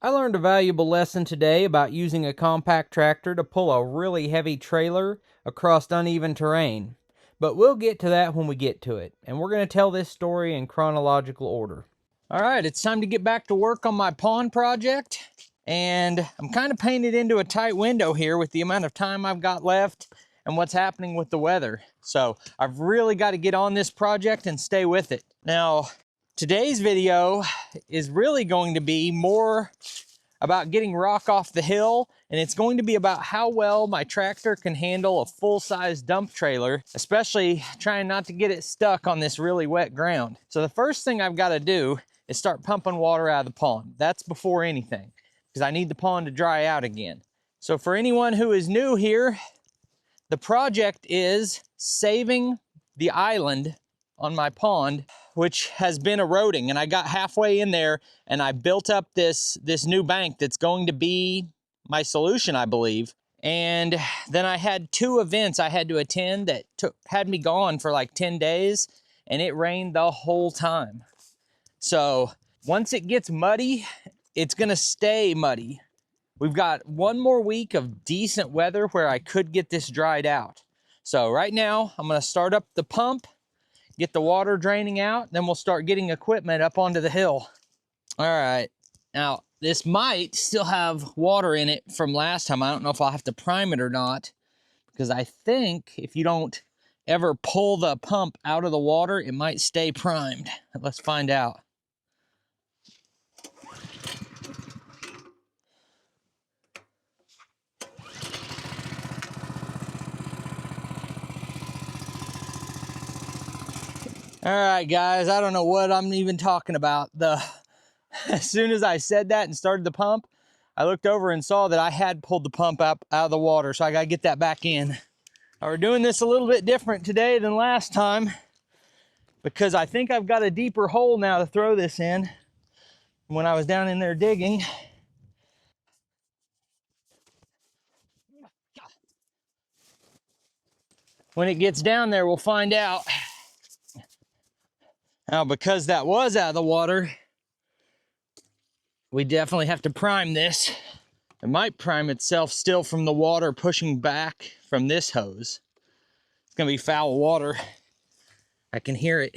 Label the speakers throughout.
Speaker 1: I learned a valuable lesson today about using a compact tractor to pull a really heavy trailer across uneven terrain. But we'll get to that when we get to it, and we're going to tell this story in chronological order. All right, it's time to get back to work on my pond project, and I'm kind of painted into a tight window here with the amount of time I've got left and what's happening with the weather. So I've really got to get on this project and stay with it. Now, today's video is really going to be more about getting rock off the hill, and it's going to be about how well my tractor can handle a full-size dump trailer, especially trying not to get it stuck on this really wet ground. So the first thing I've got to do is start pumping water out of the pond. That's before anything, because I need the pond to dry out again. So for anyone who is new here, the project is saving the island on my pond, which has been eroding, and I got halfway in there and I built up this new bank that's going to be my solution, I believe. And then I had two events I had to attend that had me gone for like 10 days, and it rained the whole time. So once it gets muddy, it's gonna stay muddy. We've got one more week of decent weather where I could get this dried out. So right now I'm gonna start up the pump, get the water draining out, then we'll start getting equipment up onto the hill. All right, now this might still have water in it from last time. I don't know if I'll have to prime it or not, because I think if you don't ever pull the pump out of the water, it might stay primed. Let's find out. All right, guys, I don't know what I'm even talking about. As soon as I said that and started the pump, I looked over and saw that I had pulled the pump up out of the water, so I gotta get that back in. Now, we're doing this a little bit different today than last time, because I think I've got a deeper hole now to throw this in when I was down in there digging. When it gets down there, we'll find out. Now, because that was out of the water, we definitely have to prime this. It might prime itself still from the water pushing back from this hose. It's gonna be foul water. I can hear it.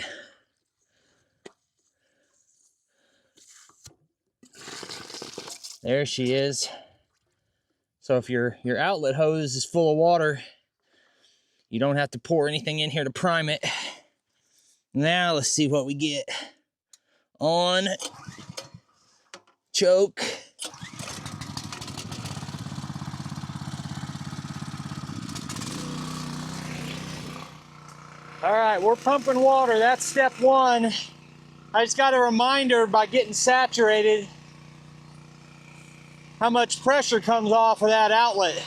Speaker 1: There she is. So if your outlet hose is full of water, you don't have to pour anything in here to prime it. Now let's see what we get. On, choke. All right, we're pumping water. That's step one. I just got a reminder by getting saturated how much pressure comes off of that outlet.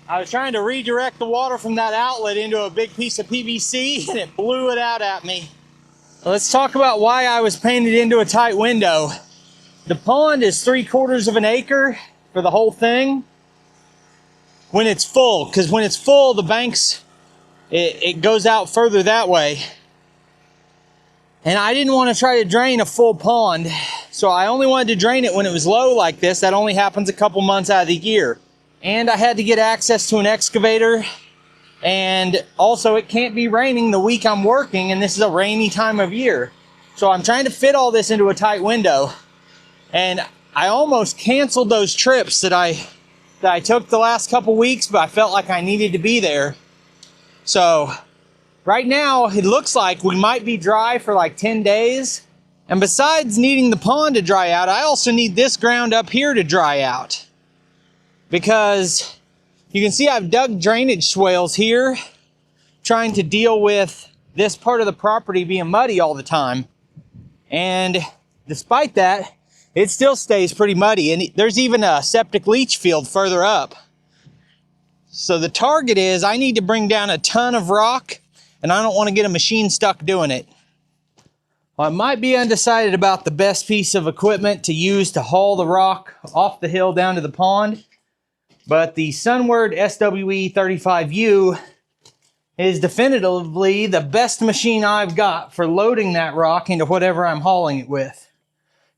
Speaker 1: I was trying to redirect the water from that outlet into a big piece of PVC, and it blew it out at me. Let's talk about why I was painted into a tight window. The pond is 3/4 of an acre for the whole thing when it's full, because when it's full, the banks, it goes out further that way. And I didn't want to try to drain a full pond, so I only wanted to drain it when it was low like this. That only happens a couple months out of the year. And I had to get access to an excavator, and also it can't be raining the week I'm working, and this is a rainy time of year. So I'm trying to fit all this into a tight window, and I almost canceled those trips that I took the last couple weeks, but I felt like I needed to be there. So right now it looks like we might be dry for like 10 days. And besides needing the pond to dry out, I also need this ground up here to dry out, because you can see I've dug drainage swales here, trying to deal with this part of the property being muddy all the time. And despite that, it still stays pretty muddy. And there's even a septic leach field further up. So the target is I need to bring down a ton of rock, and I don't want to get a machine stuck doing it. Well, I might be undecided about the best piece of equipment to use to haul the rock off the hill down to the pond, but the Sunward SWE 35U is definitively the best machine I've got for loading that rock into whatever I'm hauling it with.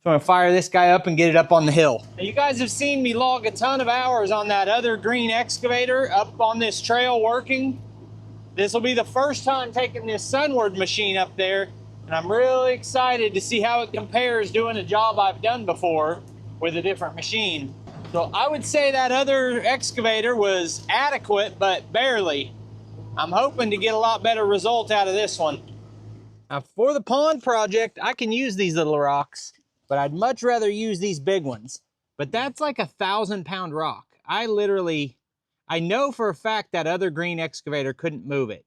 Speaker 1: So I'm gonna fire this guy up and get it up on the hill. Now, you guys have seen me log a ton of hours on that other green excavator up on this trail working. This will be the first time taking this Sunward machine up there, and I'm really excited to see how it compares doing a job I've done before with a different machine. So I would say that other excavator was adequate, but barely. I'm hoping to get a lot better result out of this one. Now for the pond project, I can use these little rocks, but I'd much rather use these big ones. But that's like a 1,000-pound rock. I know for a fact that other green excavator couldn't move it.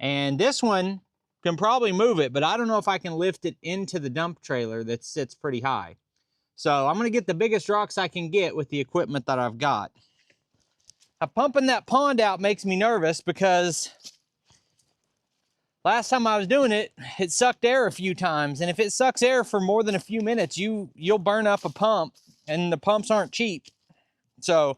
Speaker 1: And this one can probably move it, but I don't know if I can lift it into the dump trailer that sits pretty high. So I'm gonna get the biggest rocks I can get with the equipment that I've got. Now pumping that pond out makes me nervous because last time I was doing it, it sucked air a few times. And if it sucks air for more than a few minutes, you'll burn up a pump, and the pumps aren't cheap. So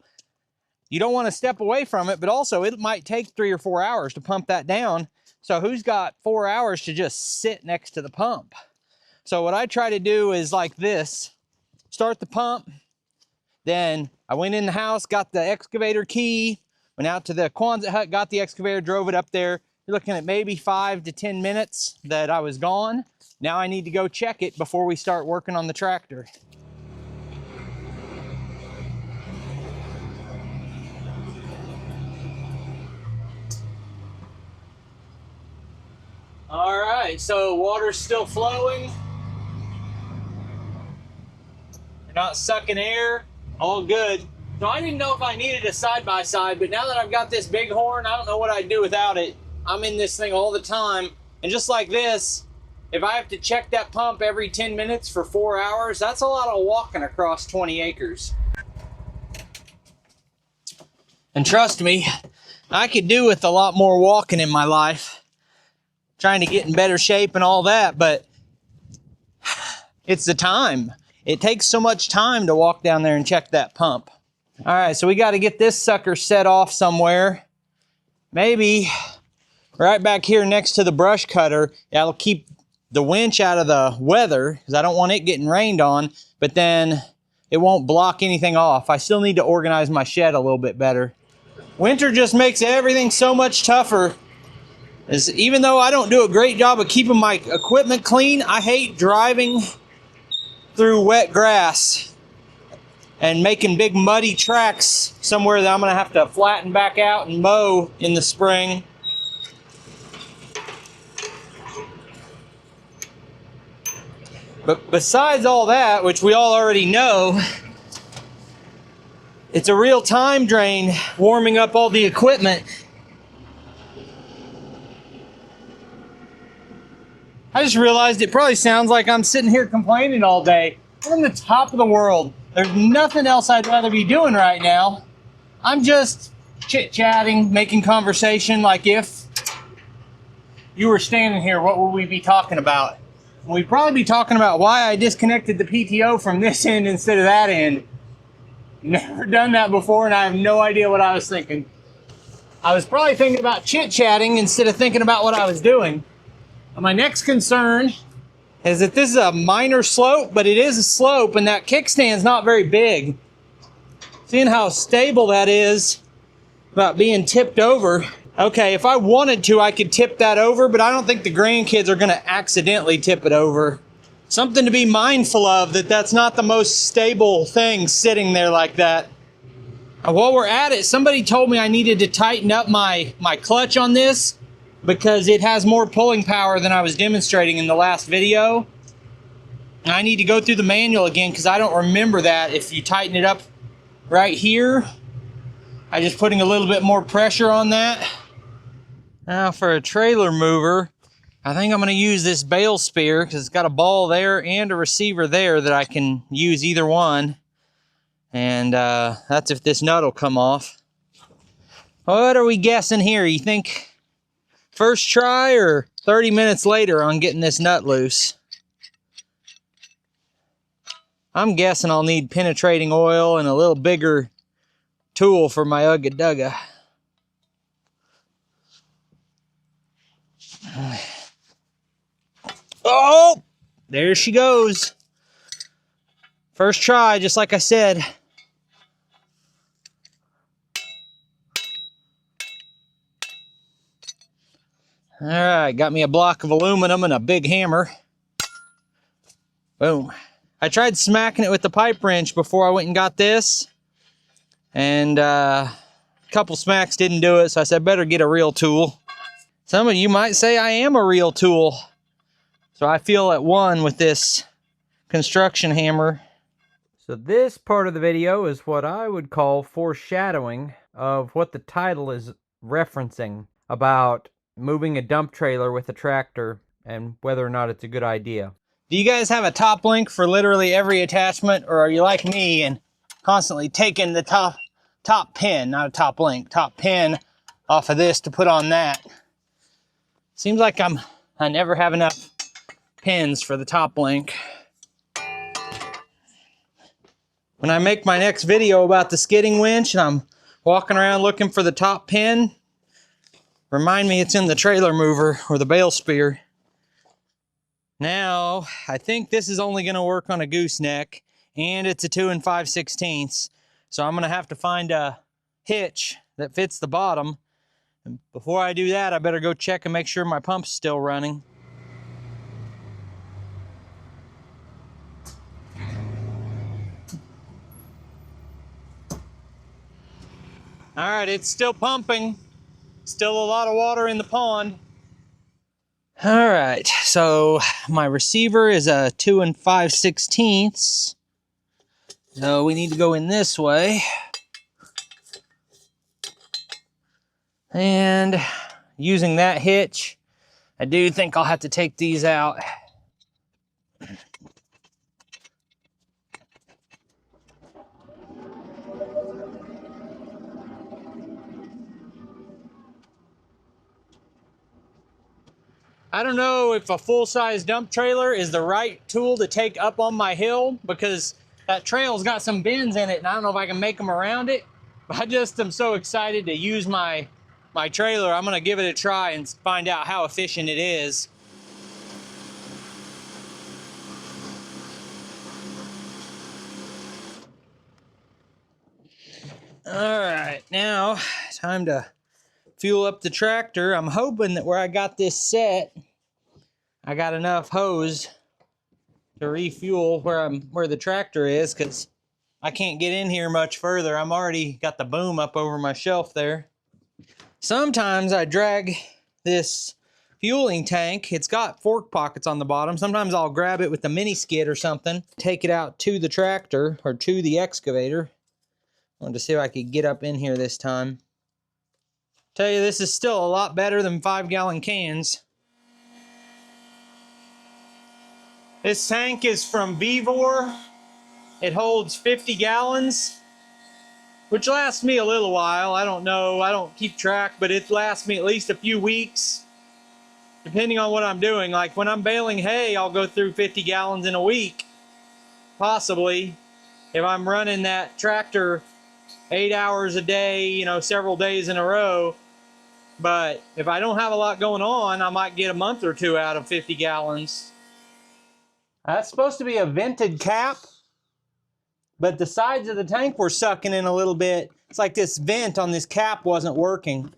Speaker 1: you don't want to step away from it, but also it might take 3 or 4 hours to pump that down. So who's got 4 hours to just sit next to the pump? So what I try to do is like this. Start the pump, then I went in the house, got the excavator key, went out to the Quonset hut, got the excavator, drove it up there. You're looking at maybe 5 to 10 minutes that I was gone. Now I need to go check it before we start working on the tractor. All right, so water's still flowing. Not sucking air, all good. So I didn't know if I needed a side-by-side, but now that I've got this big horn, I don't know what I'd do without it. I'm in this thing all the time, and just like this, if I have to check that pump every 10 minutes for 4 hours, that's a lot of walking across 20 acres. And trust me, I could do with a lot more walking in my life, trying to get in better shape and all that, but it's the time. It takes so much time to walk down there and check that pump. All right, so we got to get this sucker set off somewhere. Maybe right back here next to the brush cutter. That'll keep the winch out of the weather because I don't want it getting rained on, but then it won't block anything off. I still need to organize my shed a little bit better. Winter just makes everything so much tougher. Even though I don't do a great job of keeping my equipment clean, I hate driving through wet grass and making big muddy tracks somewhere that I'm gonna have to flatten back out and mow in the spring. But besides all that, which we all already know, it's a real time drain warming up all the equipment. I just realized it probably sounds like I'm sitting here complaining all day. I'm in the top of the world. There's nothing else I'd rather be doing right now. I'm just chit-chatting, making conversation. Like if you were standing here, what would we be talking about? We'd probably be talking about why I disconnected the PTO from this end instead of that end. Never done that before, and I have no idea what I was thinking. I was probably thinking about chit-chatting instead of thinking about what I was doing. My next concern is that this is a minor slope, but it is a slope, and that kickstand's not very big. Seeing how stable that is about being tipped over. Okay, if I wanted to, I could tip that over, but I don't think the grandkids are gonna accidentally tip it over. Something to be mindful of, that's not the most stable thing sitting there like that. While we're at it, somebody told me I needed to tighten up my clutch on this, because it has more pulling power than I was demonstrating in the last video. And I need to go through the manual again because I don't remember that. If you tighten it up right here, I'm just putting a little bit more pressure on that. Now for a trailer mover, I think I'm going to use this bale spear because it's got a ball there and a receiver there that I can use either one. And that's if this nut will come off. What are we guessing here? You think first try or 30 minutes later on getting this nut loose? I'm guessing I'll need penetrating oil and a little bigger tool for my Ugga Dugga. Oh, there she goes. First try, just like I said. All right, got me a block of aluminum and a big hammer. Boom. I tried smacking it with the pipe wrench before I went and got this, and a couple smacks didn't do it, so I said better get a real tool. Some of you might say I am a real tool, so I feel at one with this construction hammer. So this part of the video is what I would call foreshadowing of what the title is referencing about moving a dump trailer with a tractor and whether or not it's a good idea. Do you guys have a top link for literally every attachment, or are you like me and constantly taking the top pin, not a top link, top pin off of this to put on that? Seems like I never have enough pins for the top link. When I make my next video about the skidding winch and I'm walking around looking for the top pin, remind me it's in the trailer mover or the bale spear. Now, I think this is only going to work on a gooseneck, and it's a 2 5/16. So I'm going to have to find a hitch that fits the bottom. And before I do that, I better go check and make sure my pump's still running. All right, it's still pumping. Still a lot of water in the pond. All right, so my receiver is a 2 5/16. So we need to go in this way. And using that hitch, I do think I'll have to take these out. I don't know if a full-size dump trailer is the right tool to take up on my hill, because that trail's got some bends in it and I don't know if I can make them around it. But I just am so excited to use my trailer. I'm gonna give it a try and find out how efficient it is. All right, now time to fuel up the tractor. I'm hoping that where I got this set, I got enough hose to refuel where the tractor is, because I can't get in here much further. I'm already got the boom up over my shelf there. Sometimes I drag this fueling tank. It's got fork pockets on the bottom. Sometimes I'll grab it with the mini skid or something, take it out to the tractor or to the excavator. I wanted to see if I could get up in here this time. Tell you, this is still a lot better than 5-gallon cans. This tank is from Vevor. It holds 50 gallons, which lasts me a little while. I don't know, I don't keep track, but it lasts me at least a few weeks, depending on what I'm doing. Like when I'm baling hay, I'll go through 50 gallons in a week, possibly. If I'm running that tractor 8 hours a day, you know, several days in a row. But if I don't have a lot going on, I might get a month or two out of 50 gallons. That's supposed to be a vented cap, but the sides of the tank were sucking in a little bit. It's like this vent on this cap wasn't working.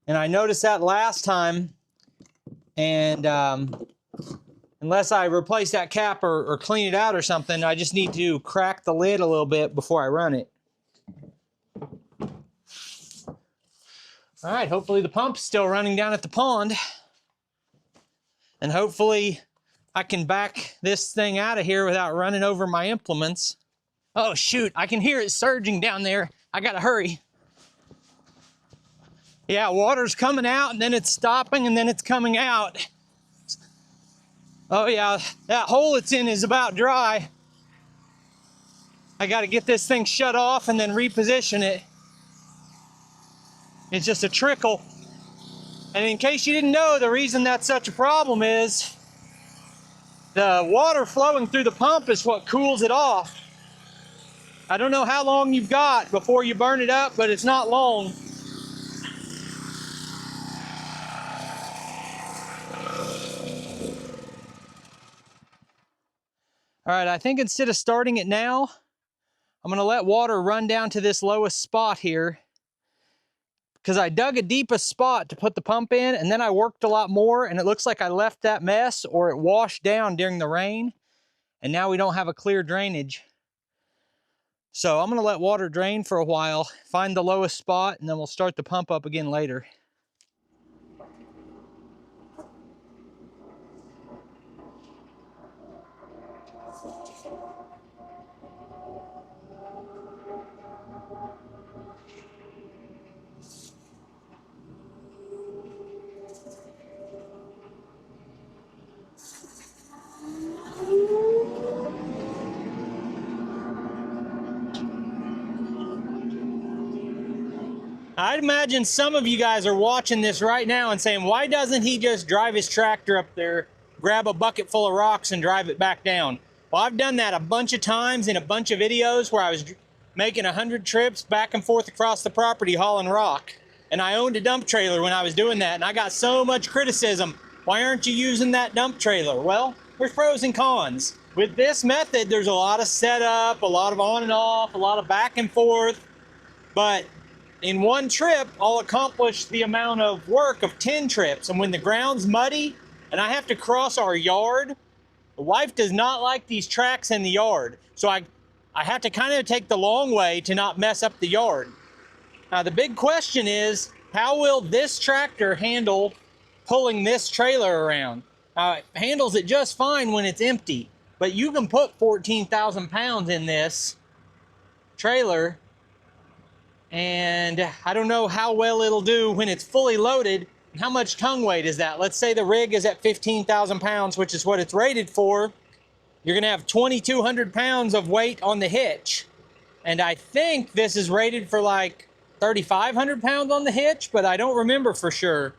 Speaker 1: And I noticed that last time. And unless I replace that cap or clean it out or something, I just need to crack the lid a little bit before I run it. All right, hopefully the pump's still running down at the pond. And hopefully I can back this thing out of here without running over my implements. Oh shoot, I can hear it surging down there. I gotta hurry. Yeah, water's coming out and then it's stopping and then it's coming out. Oh yeah, that hole it's in is about dry. I gotta get this thing shut off and then reposition it. It's just a trickle. And in case you didn't know, the reason that's such a problem is the water flowing through the pump is what cools it off. I don't know how long you've got before you burn it up, but it's not long. All right, I think instead of starting it now, I'm gonna let water run down to this lowest spot here, because I dug a deepest spot to put the pump in, and then I worked a lot more, and it looks like I left that mess or it washed down during the rain, and now we don't have a clear drainage. So I'm gonna let water drain for a while, find the lowest spot, and then we'll start the pump up again later. I'd imagine some of you guys are watching this right now and saying, why doesn't he just drive his tractor up there, grab a bucket full of rocks and drive it back down? Well, I've done that a bunch of times in a bunch of videos where I was making 100 trips back and forth across the property hauling rock. And I owned a dump trailer when I was doing that, and I got so much criticism. Why aren't you using that dump trailer? Well, there's pros and cons. With this method, there's a lot of setup, a lot of on and off, a lot of back and forth, but in one trip, I'll accomplish the amount of work of 10 trips. And when the ground's muddy and I have to cross our yard, the wife does not like these tracks in the yard. So I have to kind of take the long way to not mess up the yard. Now, the big question is, how will this tractor handle pulling this trailer around? It handles it just fine when it's empty, but you can put 14,000 pounds in this trailer, and I don't know how well it'll do when it's fully loaded. How much tongue weight is that? Let's say the rig is at 15,000 pounds, which is what it's rated for. You're gonna have 2,200 pounds of weight on the hitch. And I think this is rated for like 3,500 pounds on the hitch, but I don't remember for sure,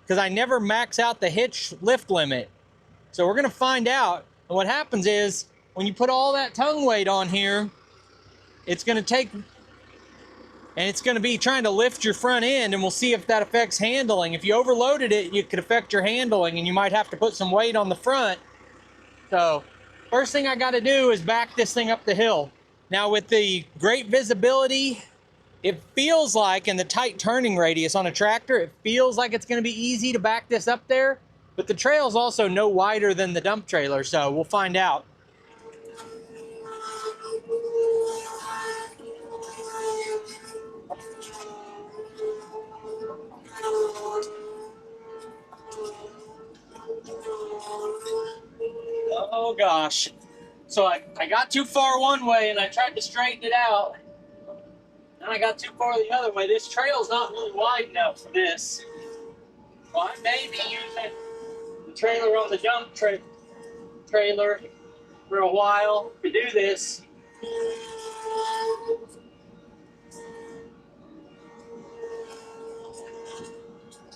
Speaker 1: because I never max out the hitch lift limit. So we're gonna find out. And what happens is, when you put all that tongue weight on here, it's gonna take, and it's going to be trying to lift your front end, and we'll see if that affects handling. If you overloaded it, it could affect your handling, and you might have to put some weight on the front. So first thing I got to do is back this thing up the hill. Now, with the great visibility, it feels like, in the tight turning radius on a tractor, it feels like it's going to be easy to back this up there, but the trail's also no wider than the dump trailer, so we'll find out. Oh gosh. So I got too far one way and I tried to straighten it out. Then I got too far the other way. This trail's not really wide enough for this. Well, I may be using the trailer on the dump trailer for a while to do this.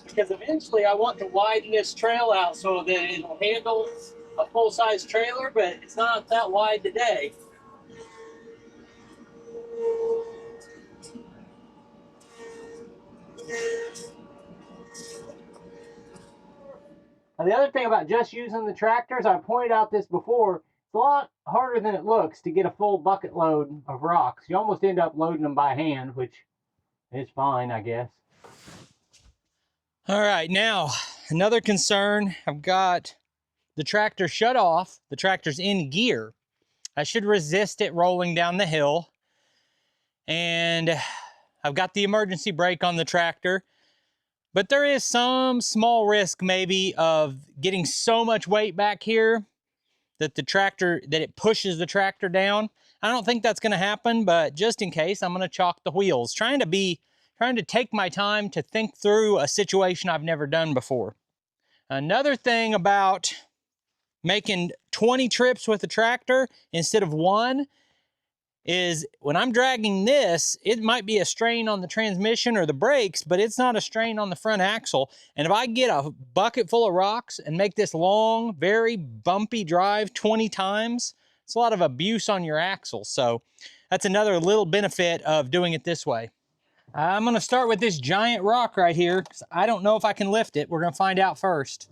Speaker 1: Because eventually I want to widen this trail out so that it'll handle a full-size trailer, but it's not that wide today. Now, the other thing about just using the tractors, I pointed out this before, it's a lot harder than it looks to get a full bucket load of rocks. You almost end up loading them by hand, which is fine, I guess. All right, now, another concern, I've got the tractor shut off. The tractor's in gear. I should resist it rolling down the hill. And I've got the emergency brake on the tractor. But there is some small risk maybe of getting so much weight back here that it pushes the tractor down. I don't think that's gonna happen, but just in case, I'm gonna chalk the wheels. Trying to take my time to think through a situation I've never done before. Another thing about making 20 trips with a tractor instead of one is when I'm dragging this, it might be a strain on the transmission or the brakes, but it's not a strain on the front axle. And if I get a bucket full of rocks and make this long, very bumpy drive 20 times, it's a lot of abuse on your axle. So that's another little benefit of doing it this way. I'm gonna start with this giant rock right here, because I don't know if I can lift it. We're gonna find out first.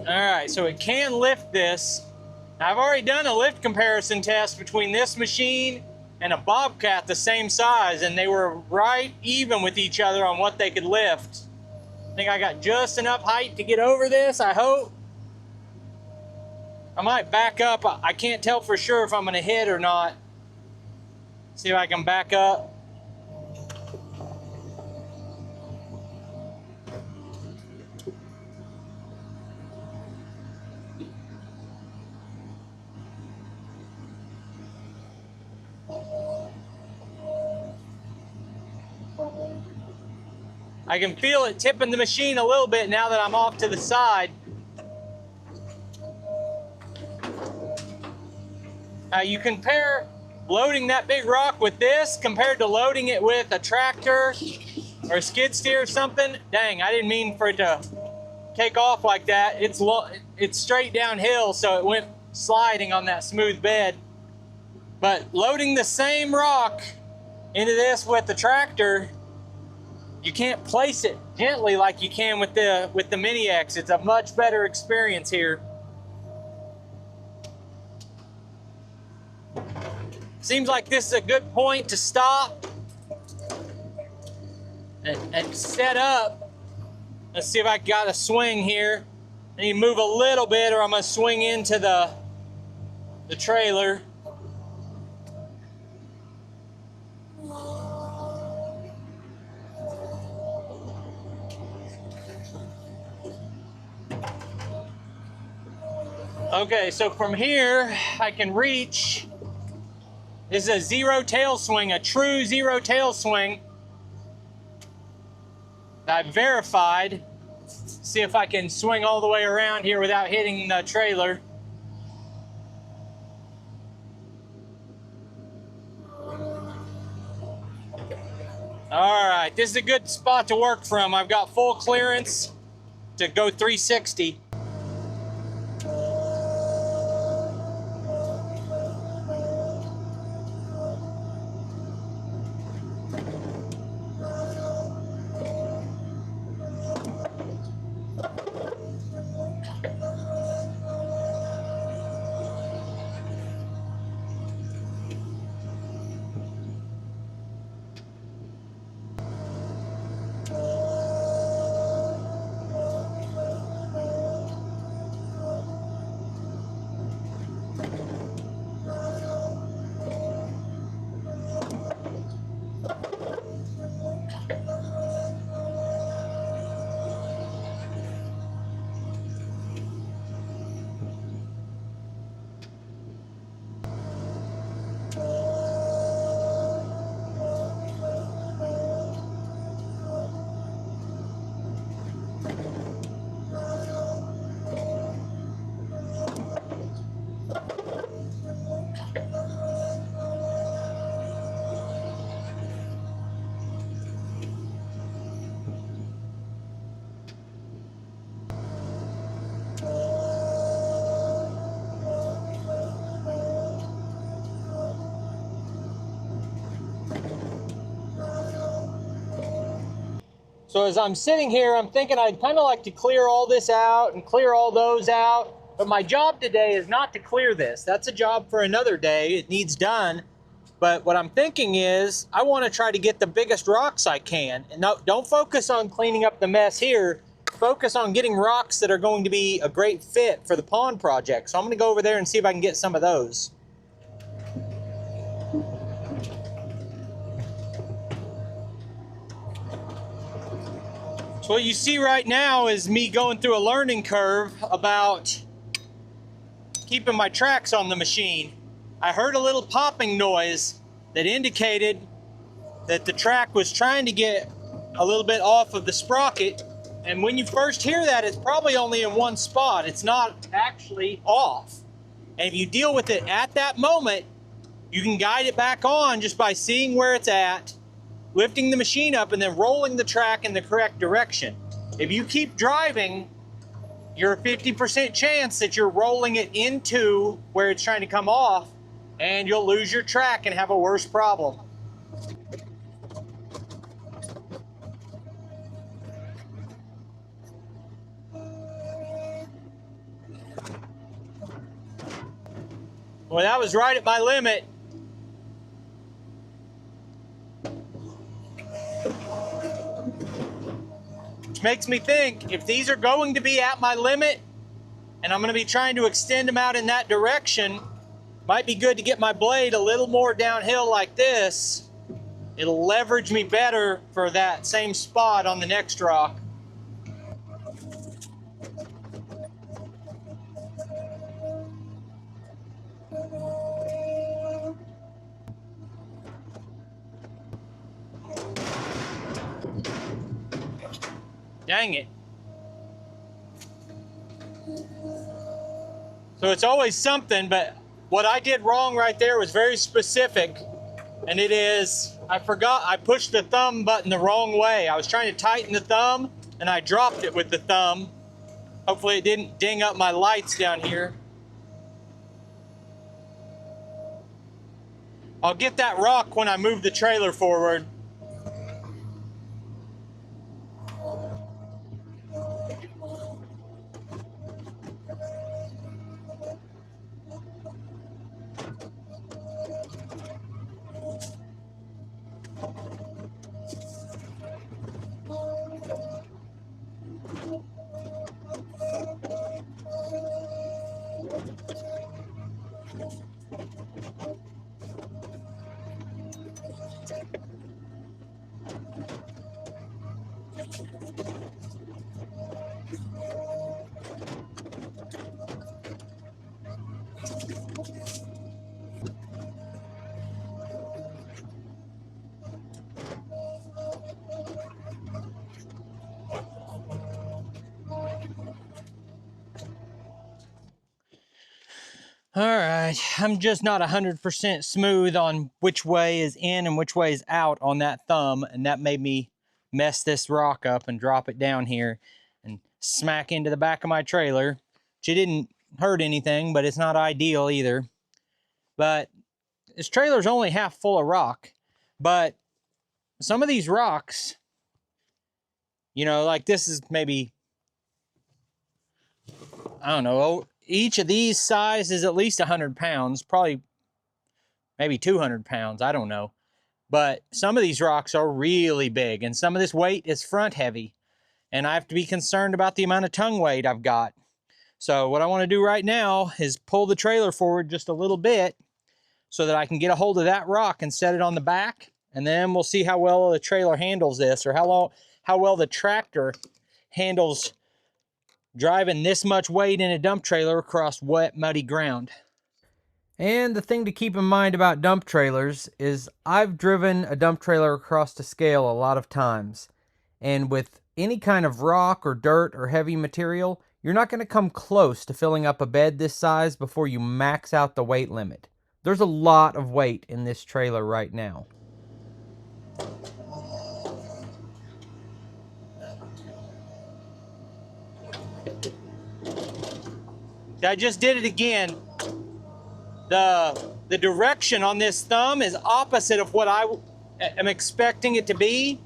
Speaker 1: Alright, so it can lift this. I've already done a lift comparison test between this machine and a Bobcat the same size, and they were right even with each other on what they could lift. I think I got just enough height to get over this, I hope. I might back up. I can't tell for sure if I'm going to hit or not. See if I can back up. I can feel it tipping the machine a little bit now that I'm off to the side. You compare loading that big rock with this compared to loading it with a tractor or a skid steer or something. Dang, I didn't mean for it to take off like that. It's straight downhill, so it went sliding on that smooth bed. But loading the same rock into this with the tractor, you can't place it gently like you can with the Mini X. It's a much better experience here. Seems like this is a good point to stop and set up. Let's see if I got a swing here. I need to move a little bit or I'm gonna swing into the trailer. Okay, so from here I can reach. This is a zero tail swing, a true zero tail swing. I've verified. See if I can swing all the way around here without hitting the trailer. All right, this is a good spot to work from. I've got full clearance to go 360. So as I'm sitting here, I'm thinking I'd kind of like to clear all this out and clear all those out. But my job today is not to clear this. That's a job for another day. It needs done. But what I'm thinking is I want to try to get the biggest rocks I can. And no, don't focus on cleaning up the mess here. Focus on getting rocks that are going to be a great fit for the pond project. So I'm going to go over there and see if I can get some of those. So what you see right now is me going through a learning curve about keeping my tracks on the machine. I heard a little popping noise that indicated that the track was trying to get a little bit off of the sprocket. And when you first hear that, it's probably only in one spot. It's not actually off. And if you deal with it at that moment, you can guide it back on just by seeing where it's at, lifting the machine up, and then rolling the track in the correct direction. If you keep driving you're a 50% chance that you're rolling it into where it's trying to come off, and you'll lose your track and have a worse problem. Well, that was right at my limit. Which makes me think, if these are going to be at my limit, and I'm going to be trying to extend them out in that direction, might be good to get my blade a little more downhill like this. It'll leverage me better for that same spot on the next rock. Dang it. So it's always something, but what I did wrong right there was very specific. And it is, I forgot I pushed the thumb button the wrong way. I was trying to tighten the thumb and I dropped it with the thumb. Hopefully it didn't ding up my lights down here. I'll get that rock when I move the trailer forward. All right, I'm just not 100% smooth on which way is in and which way is out on that thumb, and that made me mess this rock up and drop it down here and smack into the back of my trailer, which it didn't hurt anything, but it's not ideal either. But this trailer's only half full of rock, but some of these rocks, you know, like this is maybe, I don't know, each of these size is at least 100 pounds, probably maybe 200 pounds, I don't know. But some of these rocks are really big, and some of this weight is front heavy, and I have to be concerned about the amount of tongue weight I've got. So what I want to do right now is pull the trailer forward just a little bit so that I can get a hold of that rock and set it on the back, and then we'll see how well the trailer handles this, or how well the tractor handles driving this much weight in a dump trailer across wet, muddy ground. And the thing to keep in mind about dump trailers is I've driven a dump trailer across the scale a lot of times. And with any kind of rock or dirt or heavy material, you're not going to come close to filling up a bed this size before you max out the weight limit. There's a lot of weight in this trailer right now. I just did it again. The direction on this thumb is opposite of what I am expecting it to be.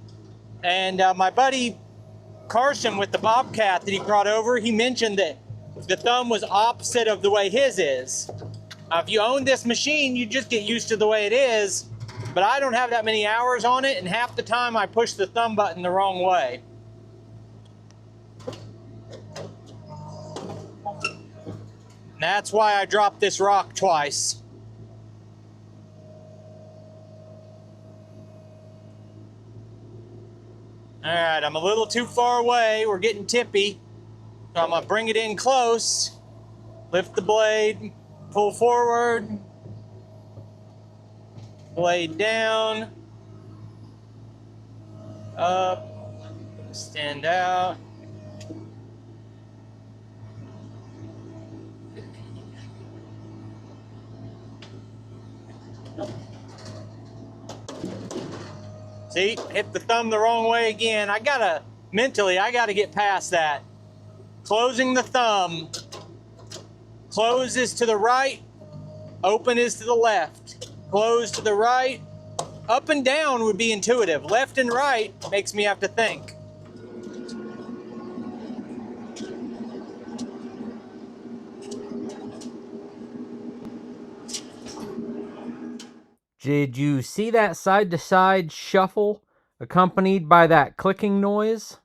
Speaker 1: And my buddy Carson with the Bobcat that he brought over, he mentioned that the thumb was opposite of the way his is. If you own this machine, you just get used to the way it is, but I don't have that many hours on it, and half the time I push the thumb button the wrong way. That's why I dropped this rock twice. All right, I'm a little too far away. We're getting tippy. So I'm gonna bring it in close, lift the blade, pull forward, blade down, up, extend out. See, hit the thumb the wrong way again. Mentally, I gotta get past that. closing the thumb. Close is to the right, open is to the left. Close to the right, up and down would be intuitive. Left and right makes me have to think. Did you see that side-to-side shuffle accompanied by that clicking noise?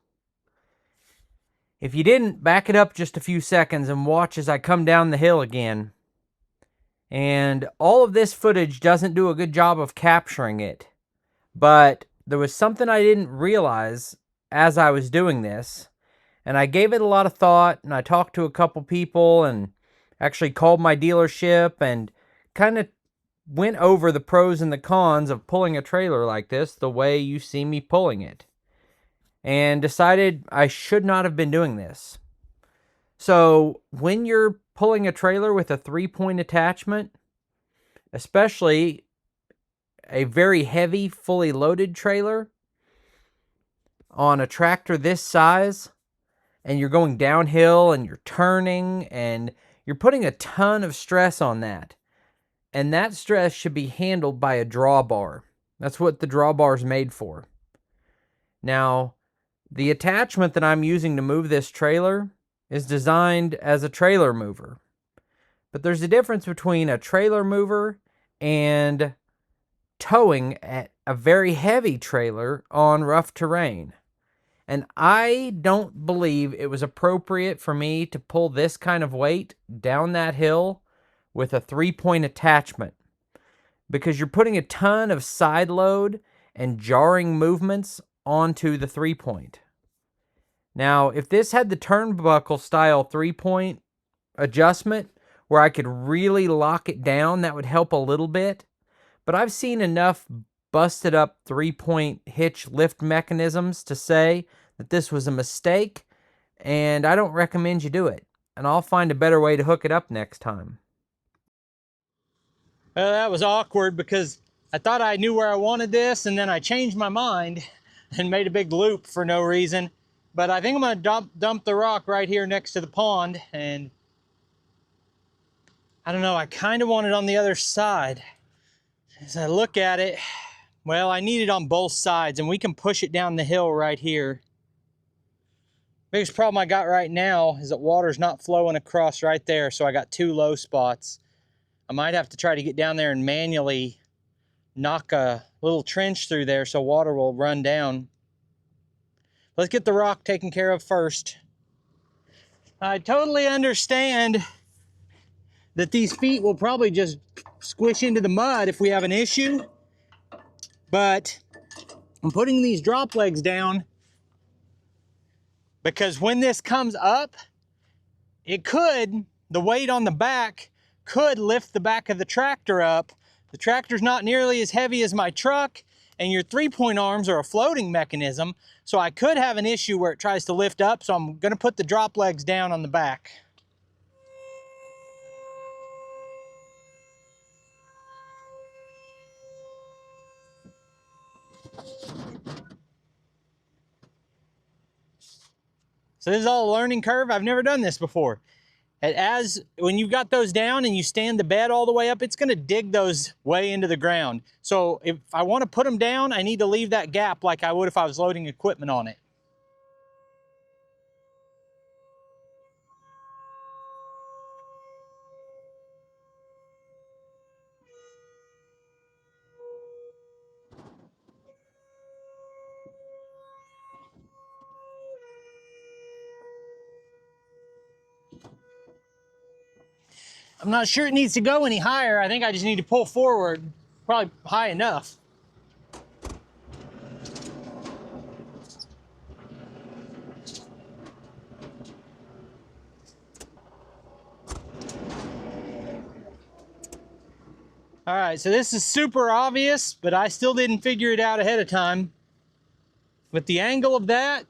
Speaker 1: If you didn't, back it up just a few seconds and watch as I come down the hill again. And all of this footage doesn't do a good job of capturing it, but there was something I didn't realize as I was doing this, and I gave it a lot of thought, and I talked to a couple people and actually called my dealership and kind of went over the pros and the cons of pulling a trailer like this the way you see me pulling it, and decided I should not have been doing this. So when you're pulling a trailer with a 3-point attachment, especially a very heavy, fully loaded trailer on a tractor this size, and you're going downhill and you're turning and you're putting a ton of stress on that. And that stress should be handled by a drawbar. That's what the drawbar is made for. Now, the attachment that I'm using to move this trailer is designed as a trailer mover. But there's a difference between a trailer mover and towing at a very heavy trailer on rough terrain. And I don't believe it was appropriate for me to pull this kind of weight down that hill with a 3-point attachment, because you're putting a ton of side load and jarring movements onto the 3-point. Now, if this had the turnbuckle style 3-point adjustment where I could really lock it down, that would help a little bit. But I've seen enough busted up 3-point hitch lift mechanisms to say that this was a mistake, and I don't recommend you do it. And I'll find a better way to hook it up next time. Well, that was awkward because I thought I knew where I wanted this, and then I changed my mind and made a big loop for no reason. But I think I'm going to dump the rock right here next to the pond, and I don't know, I kind of want it on the other side. As I look at it, well, I need it on both sides, and we can push it down the hill right here. Biggest problem I got right now is that water's not flowing across right there, so I got 2 low spots. I might have to try to get down there and manually knock a little trench through there so water will run down. Let's get the rock taken care of first. I totally understand that these feet will probably just squish into the mud if we have an issue, but I'm putting these drop legs down because when this comes up, the weight on the back could lift the back of the tractor up. The tractor's not nearly as heavy as my truck, and your 3-point arms are a floating mechanism, so I could have an issue where it tries to lift up, so I'm gonna put the drop legs down on the back. So this is all a learning curve. I've never done this before. When you've got those down and you stand the bed all the way up, it's gonna dig those way into the ground. So if I wanna put them down, I need to leave that gap like I would if I was loading equipment on it. I'm not sure it needs to go any higher. I think I just need to pull forward, probably high enough. All right, so this is super obvious, but I still didn't figure it out ahead of time. With the angle of that,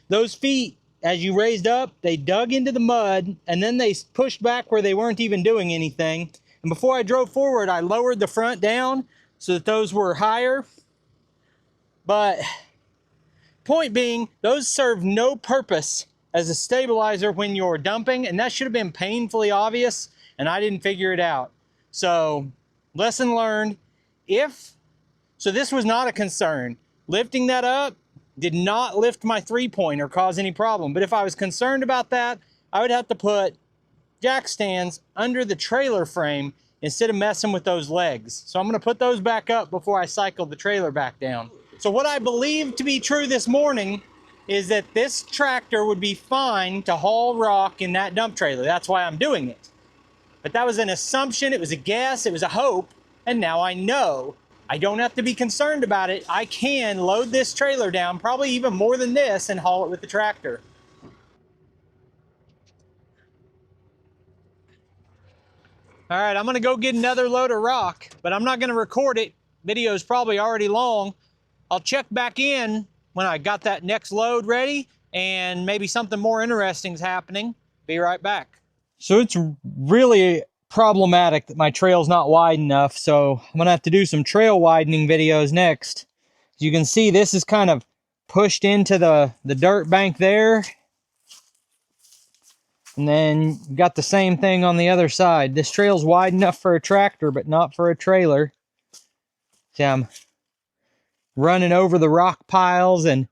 Speaker 1: those feet, as you raised up, they dug into the mud, and then they pushed back where they weren't even doing anything. And before I drove forward, I lowered the front down so that those were higher. But point being, those serve no purpose as a stabilizer when you're dumping, and that should have been painfully obvious, and I didn't figure it out. So, lesson learned. So this was not a concern. Lifting that up did not lift my 3-point or cause any problem. But if I was concerned about that, I would have to put jack stands under the trailer frame instead of messing with those legs. So I'm gonna put those back up before I cycle the trailer back down. So what I believe to be true this morning is that this tractor would be fine to haul rock in that dump trailer. That's why I'm doing it. But that was an assumption, it was a guess, it was a hope, and now I know. I don't have to be concerned about it. I can load this trailer down, probably even more than this, and haul it with the tractor. All right, I'm gonna go get another load of rock, but I'm not gonna record it. Video's probably already long. I'll check back in when I got that next load ready and maybe something more interesting is happening. Be right back. So it's really problematic that my trail's not wide enough, so I'm gonna have to do some trail widening videos next. As you can see, this is kind of pushed into the dirt bank there. And then you got the same thing on the other side. This trail's wide enough for a tractor, but not for a trailer. See, I'm running over the rock piles and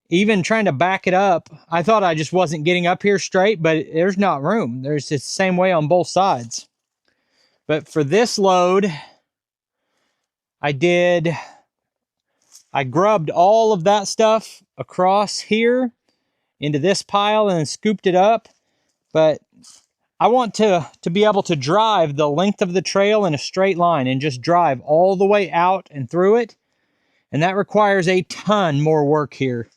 Speaker 1: even trying to back it up. I thought I just wasn't getting up here straight, but there's not room. It's the same way on both sides. But for this load, I grubbed all of that stuff across here into this pile and scooped it up. But I want to be able to drive the length of the trail in a straight line and just drive all the way out and through it. And that requires a ton more work here.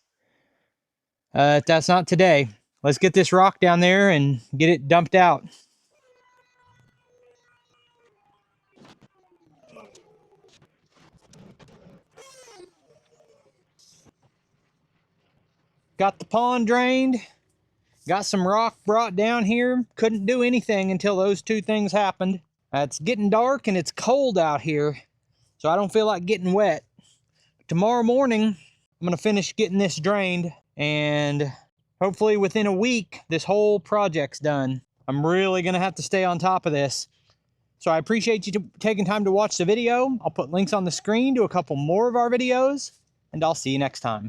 Speaker 1: That's not today. Let's get this rock down there and get it dumped out. Got the pond drained. Got some rock brought down here. Couldn't do anything until those two things happened. It's getting dark and it's cold out here, so I don't feel like getting wet. Tomorrow morning, I'm gonna finish getting this drained, and hopefully within a week, this whole project's done. I'm really gonna have to stay on top of this. So I appreciate you taking time to watch the video. I'll put links on the screen to a couple more of our videos, and I'll see you next time.